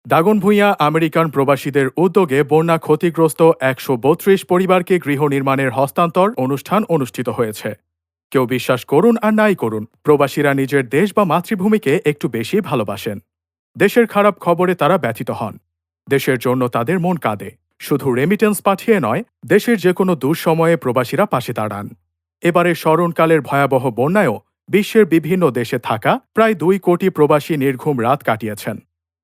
Daganbhuiyan American প্রবাসীদের উদ্যোগে বন্যা ক্ষতিগ্রস্ত ১৩২ পরিবারকে গৃহ নির্মাণের হস্তান্তর অনুষ্ঠান অনুষ্ঠিত হয়েছে। কেউ বিশ্বাস করুন আর নাই করুন, প্রবাসীরা নিজের দেশ বা মাতৃভূমিকে একটু বেশি ভালোবাসেন। দেশের খারাপ খবরে তারা ব্যথিত হন। দেশের জন্য তাদের মন কাঁদে। শুধু রেমিটেন্স পাঠিয়ে নয়, দেশের যে কোনো দুঃসময়ে প্রবাসীরা পাশে দাঁড়ান। এবারে স্মরণকালের ভয়াবহ বন্যায়ও বিশ্বের বিভিন্ন দেশে থাকা প্রায় ২ কোটি প্রবাসী নির্ঘুম রাত কাটিয়েছেন,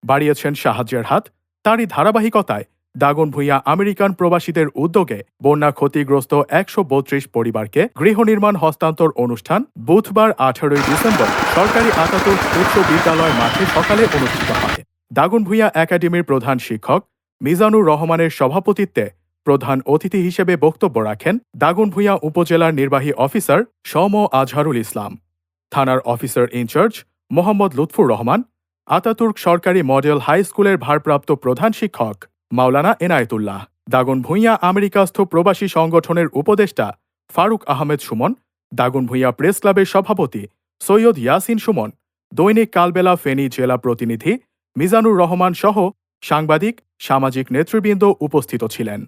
বাড়িয়েছেন সাহায্যের হাত। তারই ধারাবাহিকতায় দাগনভূঞা আমেরিকান প্রবাসীদের উদ্যোগে বন্যা ক্ষতিগ্রস্ত ১৩২ পরিবারকে গৃহ নির্মাণ হস্তান্তর অনুষ্ঠান বুধবার ১৮ ডিসেম্বর সরকারি আতাতুর্ক উচ্চ বিদ্যালয় মাঠে সকালে অনুষ্ঠিত হয়। দাগনভূঞা একাডেমির প্রধান শিক্ষক মিজানুর রহমানের সভাপতিত্বে প্রধান অতিথি হিসেবে বক্তব্য রাখেন দাগনভূঞা উপজেলার নির্বাহী অফিসার সম আজহারুল ইসলাম, থানার officer in charge Mohammad Lutfur Rahman, Ataturk সরকারি মডেল হাই স্কুলের ভারপ্রাপ্ত প্রধান শিক্ষক মাওলানা এনায়েতুল্লাহ, দাগনভূঞা আমেরিকাস্থ প্রবাসী সংগঠনের উপদেষ্টা ফারুক আহমেদ সুমন, দাগনভূঞা প্রেস ক্লাবের সভাপতি সৈয়দ ইয়াসিন সুমন, দৈনিক কালবেলা ফেনী জেলা প্রতিনিধি মিজানুর রহমান সহ সাংবাদিক, সামাজিক নেতৃবৃন্দ উপস্থিত ছিলেন।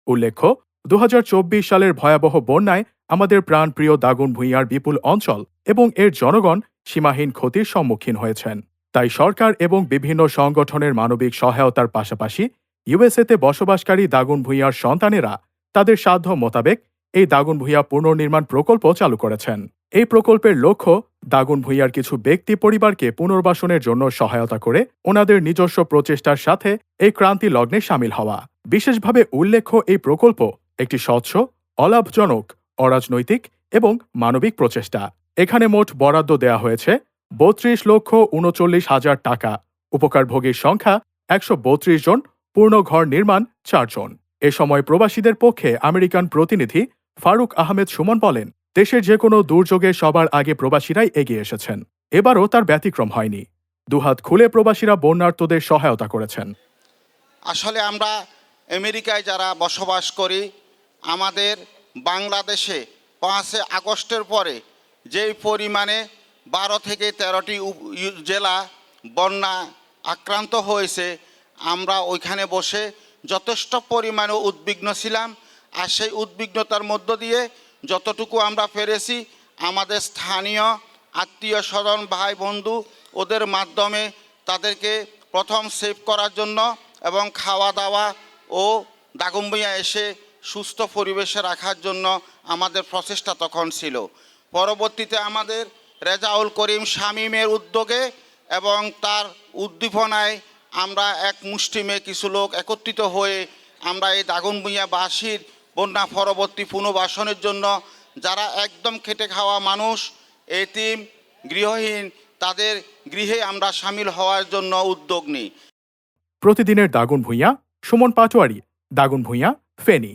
উল্লেখ্য, ২০২৪ সালের ভয়াবহ বন্যায় আমাদের প্রাণপ্রিয় দাগনভূঞার বিপুল অঞ্চল এবং এর জনগণ সীমাহীন ক্ষতির সম্মুখীন হয়েছেন। তাই সরকার এবং বিভিন্ন সংগঠনের মানবিক সহায়তার পাশাপাশি ইউএসএতে বসবাসকারী দাগনভূঞার সন্তানেরা তাদের সাধ্য মোতাবেক এই দাগনভূঞা পুনর্নির্মাণ প্রকল্প চালু করেছেন। এই প্রকল্পের লক্ষ্য দাগনভূঞার কিছু ব্যক্তি পরিবারকে পুনর্বাসনের জন্য সহায়তা করে ওনাদের নিজস্ব প্রচেষ্টার সাথে এই ক্রান্তি লগ্নে সামিল হওয়া। বিশেষভাবে উল্লেখ্য, এই প্রকল্প একটি স্বচ্ছ, অলাভজনক, অরাজনৈতিক এবং মানবিক প্রচেষ্টা। এখানে মোট বরাদ্দ দেয়া হয়েছে ৩২,৩৯,০০০ টাকা। উপকারভোগীর সংখ্যা ১৩২ জন, পূর্ণ ঘর নির্মাণ ৪ জন। এ সময় প্রবাসীদের পক্ষে আমেরিকান প্রতিনিধি ফারুক আহমেদ সুমন বলেন, দেশের যে কোনো দুর্যোগে সবার আগে প্রবাসীরাই এগিয়ে এসেছেন। এবারও তার ব্যতিক্রম হয়নি। দুহাত খুলে প্রবাসীরা বন্যার্তদের সহায়তা করেছেন। আসলে আমরা আমেরিকায় যারা বসবাস করি, আমাদের বাংলাদেশে ৫ আগস্টের পরে যেই পরিমাণে ১২ থেকে ১৩টি জেলা বন্যা আক্রান্ত হয়েছে, আমরা ওইখানে বসে যথেষ্ট পরিমাণে উদ্বিগ্ন ছিলাম। আর সেই উদ্বিগ্নতার মধ্য দিয়ে যতটুকু আমরা পেরেছি আমাদের স্থানীয় আত্মীয় স্বজন, ভাই বন্ধু, ওদের মাধ্যমে তাদেরকে প্রথম সেভ করার জন্য এবং খাওয়া দাওয়া ও দাগনভূঞা এসে সুস্থ পরিবেশে রাখার জন্য আমাদের প্রচেষ্টা তখন ছিল। পরবর্তীতে আমাদের রেজাউল করিম শামীমের উদ্যোগে এবং তার উদ্দীপনায় আমরা এক মুষ্টিমে কিছু লোক একত্রিত হয়ে আমরা এই দাগনভূঞাবাসীর বন্যা পরবর্তী পুনর্বাসনের জন্য যারা একদম খেটে খাওয়া মানুষ, এতিম, গৃহহীন, তাদের গৃহে আমরা সামিল হওয়ার জন্য উদ্যোগ নিই। প্রতিদিনের দাগনভূঞা, সুমন পাটোয়ারি, দাগনভূঞা, ফেনী।